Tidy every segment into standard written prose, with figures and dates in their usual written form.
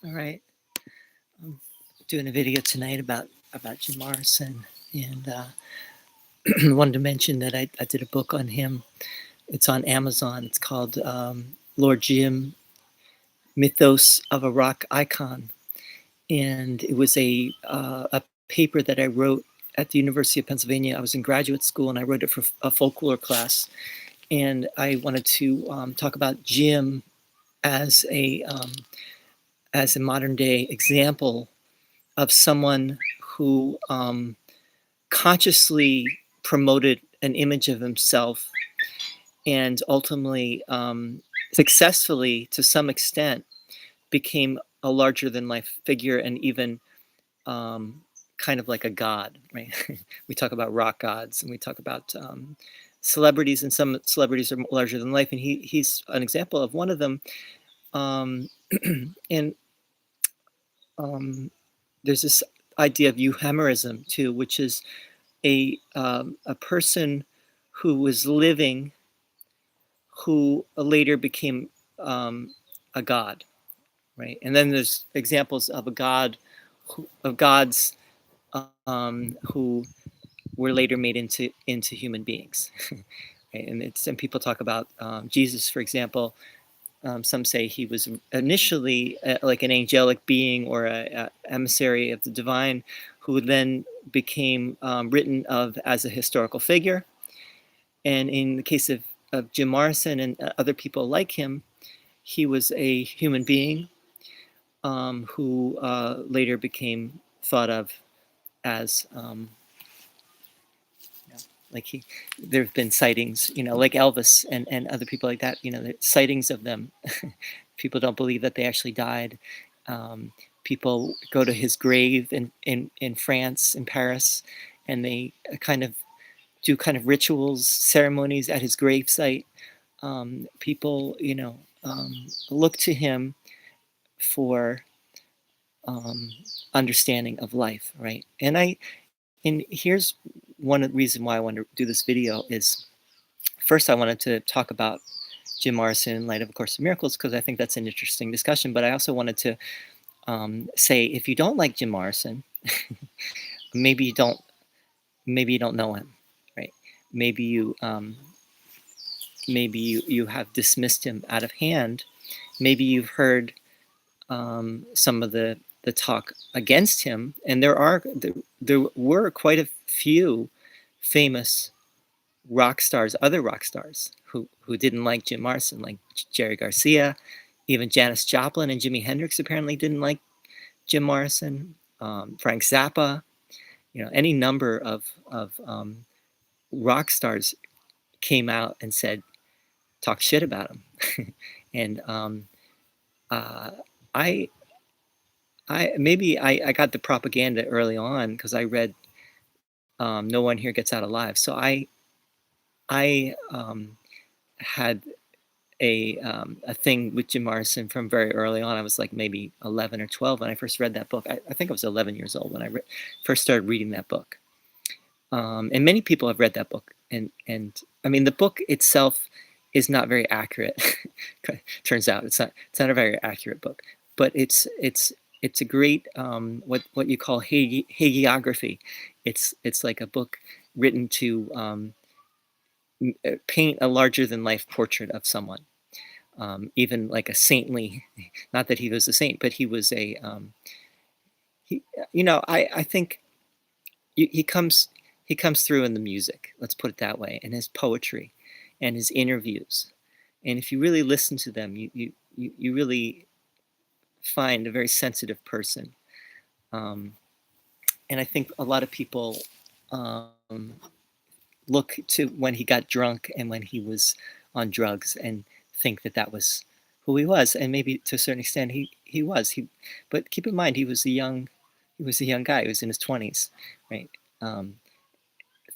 All right. I'm doing a video tonight about Jim Morrison, and wanted to mention that I did a book on him. It's on Amazon. It's called Lord Jim: Mythos of a Rock Icon, and it was a paper that I wrote at the University of Pennsylvania. I was in graduate school, and I wrote it for a folklore class. And I wanted to talk about Jim as a modern day example of someone who consciously promoted an image of himself and ultimately successfully, to some extent, became a larger than life figure and even kind of like a god, right? We talk about rock gods and we talk about celebrities, and some celebrities are larger than life, and he's an example of one of them. um, and there's this idea of euhemerism too, which is a person who was living, who later became a god, right? And then there's examples of of gods who were later made into human beings. Right? And people talk about Jesus, for example. Some say he was initially like an angelic being or a emissary of the divine, who then became written of as a historical figure. And in the case of Jim Morrison and other people like him, he was a human being who later became thought of as like there have been sightings, like Elvis and other people like that, sightings of them. People don't believe that they actually died. People go to his grave in France, in Paris, and they do rituals, ceremonies at his gravesite. People, look to him for understanding of life, right? And here's one reason why I wanted to do this video is, first I wanted to talk about Jim Morrison in light of A Course in Miracles, because I think that's an interesting discussion. But I also wanted to say, if you don't like Jim Morrison, maybe you don't know him, right? Maybe you have dismissed him out of hand. Maybe you've heard some of the talk against him, and there were quite a few famous other rock stars who didn't like Jim Morrison, like Jerry Garcia, even Janis Joplin and Jimi Hendrix apparently didn't like Jim Morrison. Frank Zappa, any number of rock stars came out and talk shit about him. And uh, I maybe I got the propaganda early on because I read No One Here Gets Out Alive. So I had a thing with Jim Morrison from very early on. I was like maybe 11 or 12 when I first read that book. I think I was 11 years old when I first started reading that book. And many people have read that book, and I mean, the book itself is not very accurate. Turns out it's not a very accurate book, but it's a great what you call hagiography. It's like a book written to paint a larger than life portrait of someone, even like a saintly. Not that he was a saint, but he was a he. I think he comes through in the music. Let's put it that way, and his poetry, and his interviews. And if you really listen to them, you really find a very sensitive person. Um, and I think a lot of people look to when he got drunk and when he was on drugs and think that was who he was, and maybe to a certain extent he was. But keep in mind, he was a young guy. He was in his 20s, right? Um,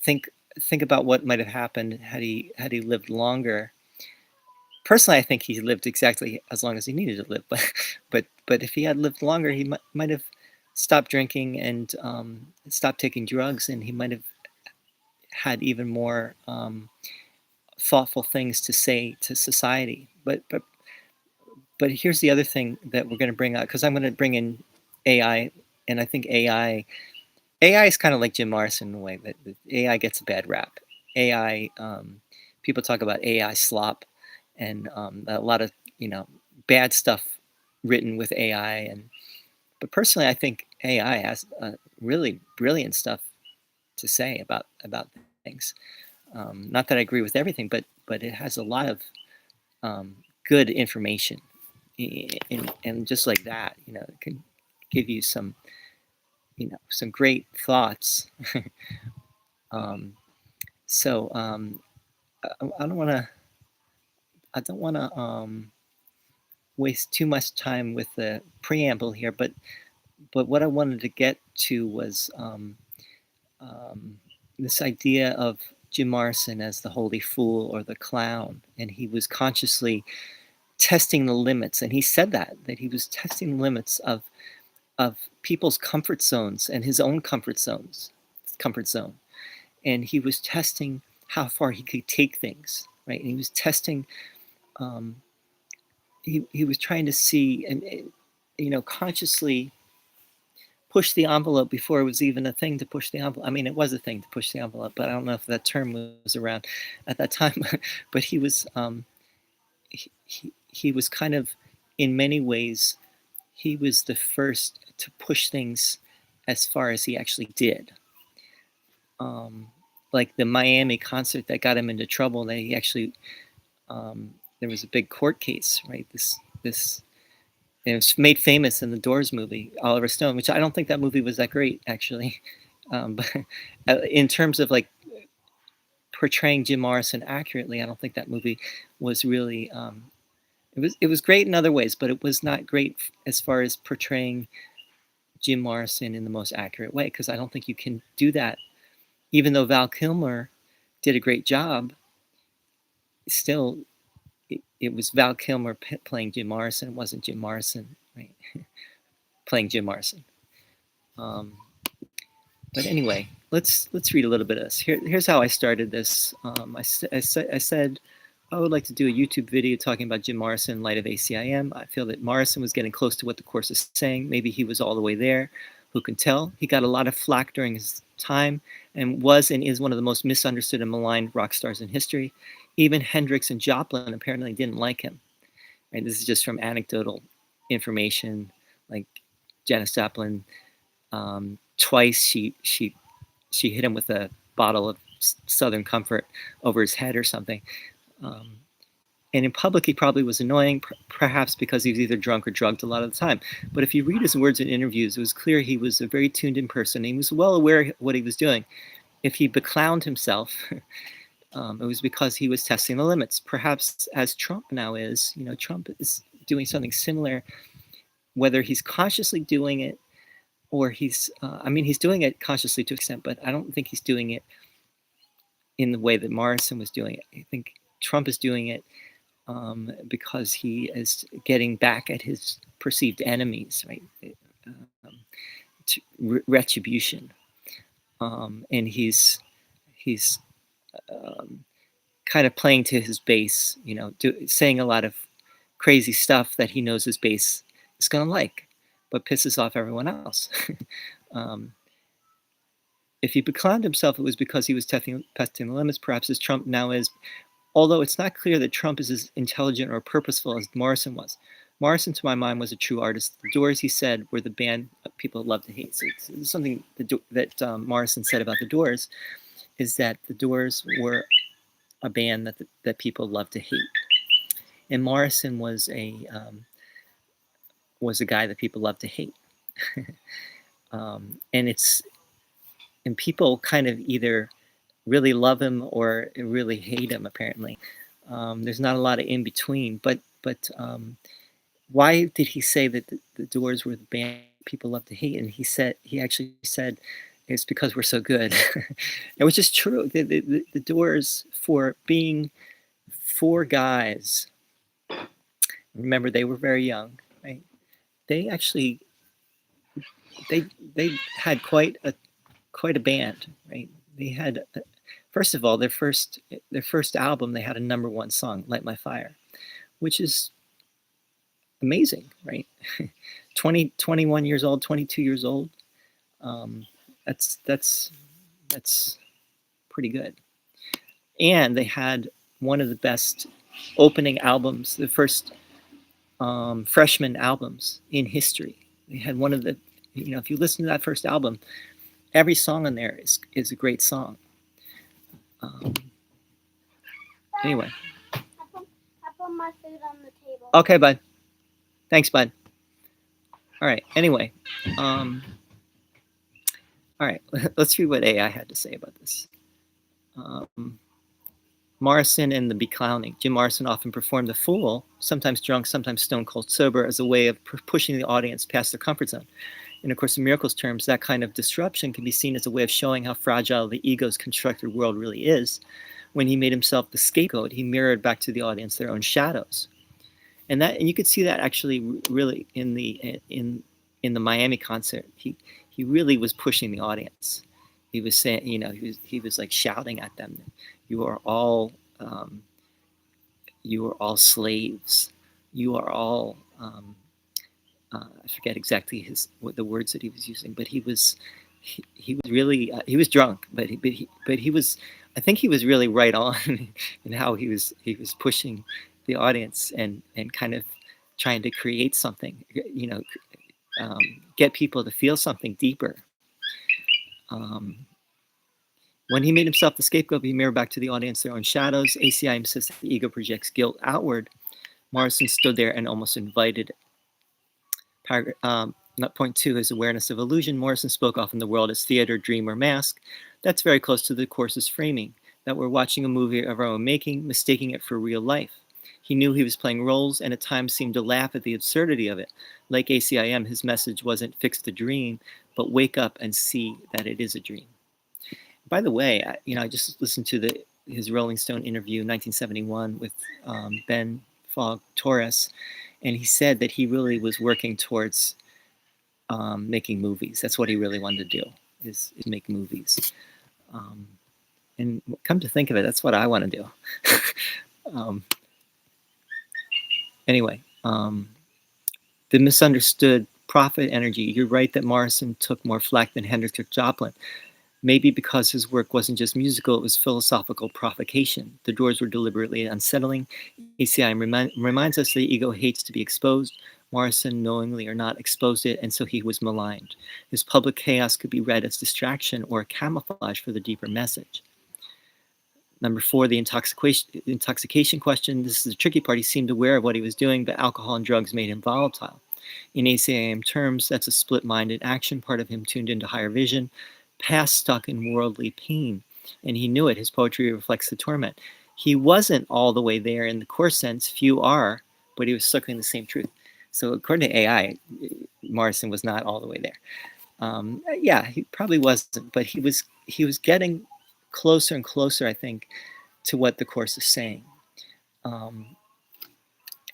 think about what might have happened had he lived longer. Personally, I think he lived exactly as long as he needed to live. But if he had lived longer, he might have stopped drinking and stopped taking drugs, and he might have had even more thoughtful things to say to society. But but here's the other thing that we're going to bring out, because I'm going to bring in AI, and I think AI is kind of like Jim Morrison in a way, that AI gets a bad rap. AI, people talk about AI slop, and a lot of bad stuff written with AI, but personally, I think AI has really brilliant stuff to say about things. Not that I agree with everything, but it has a lot of good information, and just like that, it can give you some great thoughts. um, so I don't want to waste too much time with the preamble here, but what I wanted to get to was um, this idea of Jim Morrison as the holy fool or the clown, and he was consciously testing the limits, and he said that he was testing the limits of people's comfort zones and his own comfort zone, and he was testing how far he could take things, right? And he was testing. Um, he was trying to see and consciously push the envelope before it was even a thing to push the envelope. I mean, it was a thing to push the envelope, but I don't know if that term was around at that time. But he was kind of, in many ways, he was the first to push things as far as he actually did. Like the Miami concert that got him into trouble, that he actually there was a big court case, right? This and it was made famous in the Doors movie, Oliver Stone, which I don't think that movie was that great, actually. But in terms of like portraying Jim Morrison accurately, I don't think that movie was really. It was great in other ways, but it was not great as far as portraying Jim Morrison in the most accurate way, because I don't think you can do that. Even though Val Kilmer did a great job, still it was Val Kilmer playing Jim Morrison. It wasn't Jim Morrison, right? Playing Jim Morrison. Um, but anyway, let's read a little bit of this. Here's how I started this. I said I would like to do a YouTube video talking about Jim Morrison in light of ACIM. I feel that Morrison was getting close to what the course is saying. Maybe he was all the way there. Who can tell? He got a lot of flack during his time and was and is one of the most misunderstood and maligned rock stars in history. Even Hendrix and Joplin apparently didn't like him. Right? This is just from anecdotal information. Like Janis Joplin, twice she hit him with a bottle of Southern Comfort over his head or something. And in public, he probably was annoying, perhaps because he was either drunk or drugged a lot of the time. But if you read his words in interviews, it was clear he was a very tuned in person. He was well aware of what he was doing. If he beclowned himself, it was because he was testing the limits. Perhaps as Trump now is, Trump is doing something similar, whether he's consciously doing it or he's doing it consciously to an extent, but I don't think he's doing it in the way that Morrison was doing it. I think Trump is doing it because he is getting back at his perceived enemies, right? Retribution, and he's kind of playing to his base, saying a lot of crazy stuff that he knows his base is going to like, but pisses off everyone else. If he beclowned himself, it was because he was testing the limits, perhaps as Trump now is, although it's not clear that Trump is as intelligent or purposeful as Morrison was. Morrison, to my mind, was a true artist. The Doors, he said, were the band people love to hate. So it's something that Morrison said about the Doors, is that the Doors were a band that people love to hate. And Morrison was a guy that people love to hate. And people kind of either really love him or really hate him, apparently. There's not a lot of in between. But why did he say that the Doors were the band people love to hate? And he actually said it's because we're so good. It was just true. The Doors, for being four guys, remember they were very young, right? They actually they had quite a band, right? They had, first of all, their first album, they had a #1 song, "Light My Fire," which is amazing, right? 20, 21 years old, 22 years old. Um, that's pretty good. And they had one of the best opening albums, the first freshman albums in history. They had one of the, if you listen to that first album, every song on there is a great song. Um, anyway. I put my food on the table. Okay, bud. Thanks, bud. All right. Anyway, all right. Let's read what AI had to say about this. Morrison and the Beclowning. Jim Morrison often performed the fool, sometimes drunk, sometimes stone cold sober, as a way of pushing the audience past their comfort zone. In A Course in Miracles terms, that kind of disruption can be seen as a way of showing how fragile the ego's constructed world really is. When he made himself the scapegoat, he mirrored back to the audience their own shadows. And you could see that actually really in the Miami concert. He really was pushing the audience. He was saying, he was like shouting at them, "You are all slaves. You are all." I forget exactly the words that he was using, but he was really he was drunk, but he was, I think he was really right on in how he was pushing the audience and kind of trying to create something, get people to feel something deeper. When he made himself the scapegoat, he mirrored back to the audience their own shadows. ACIM says that the ego projects guilt outward. Morrison stood there and almost invited point 2 is awareness of illusion. Morrison spoke often the world as theater, dream, or mask. That's very close to the Course's framing, that we're watching a movie of our own making, mistaking it for real life. He knew he was playing roles and at times seemed to laugh at the absurdity of it. Like ACIM, his message wasn't fix the dream, but wake up and see that it is a dream. By the way, I just listened to his Rolling Stone interview in 1971 with Ben Fogg Torres, and he said that he really was working towards making movies. That's what he really wanted to do, is make movies. And come to think of it, that's what I want to do. Anyway, the misunderstood profit energy. You're right that Morrison took more flack than Hendrix or Joplin. Maybe because his work wasn't just musical, it was philosophical provocation. The Doors were deliberately unsettling. ACIM reminds us that the ego hates to be exposed. Morrison, knowingly or not, exposed it, and so he was maligned. His public chaos could be read as distraction or a camouflage for the deeper message. Number 4, the intoxication question. This is the tricky part. He seemed aware of what he was doing, but alcohol and drugs made him volatile. In ACIM terms, that's a split-minded action. Part of him tuned into higher vision, past stuck in worldly pain, and he knew it. His poetry reflects the torment. He wasn't all the way there in the Course sense. Few are, but he was circling the same truth. So according to AI, Morrison was not all the way there. Yeah, he probably wasn't, but he was getting closer and closer, I think, to what the Course is saying.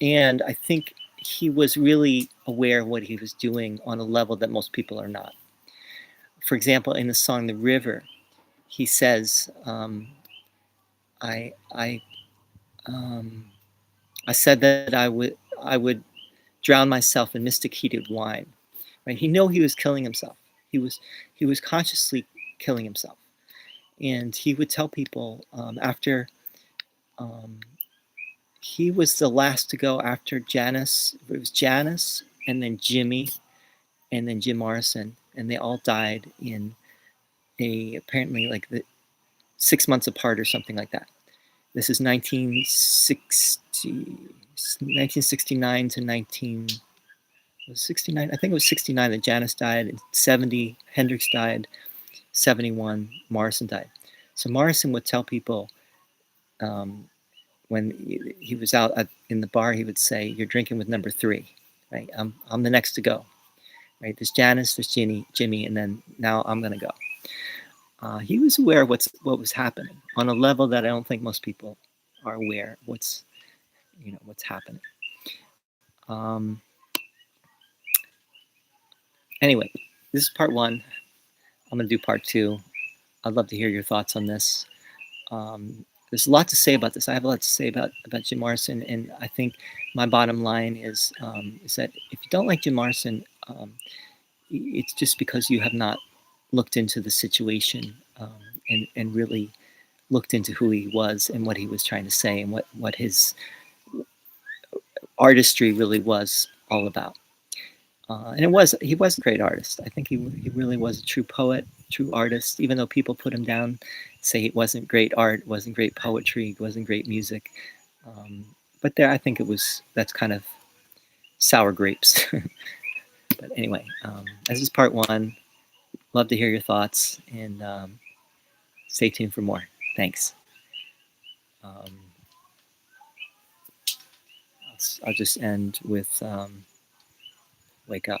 And I think he was really aware of what he was doing on a level that most people are not. For example, in the song "The River," he says, I said that I would drown myself in mystic heated wine." Right? He knew he was killing himself. He was consciously killing himself, and he would tell people after he was the last to go after Janis. It was Janis, and then Jimmy, and then Jim Morrison, and they all died in apparently like 6 months apart or something like that. This is 1969 to 1969. I think it was 69 that Janis died. In 70, Hendrix died. 71, Morrison died. So Morrison would tell people when he was out in the bar, he would say, "You're drinking with number 3, right? I'm the next to go, right? There's Janis, there's Jimmy, and then now I'm gonna go." He was aware of what was happening on a level that I don't think most people are aware of what's happening. Anyway, this is part 1. I'm going to do part 2. I'd love to hear your thoughts on this. there's a lot to say about this. I have a lot to say about Jim Morrison, and I think my bottom line is that if you don't like Jim Morrison, it's just because you have not looked into the situation and really looked into who he was and what he was trying to say and what his artistry really was all about. And he was a great artist. I think he really was a true poet, true artist. Even though people put him down, say it wasn't great art, wasn't great poetry, wasn't great music. But there, I think that's kind of sour grapes. But anyway, this is part one. Love to hear your thoughts, and stay tuned for more. Thanks. I'll just end with wake up.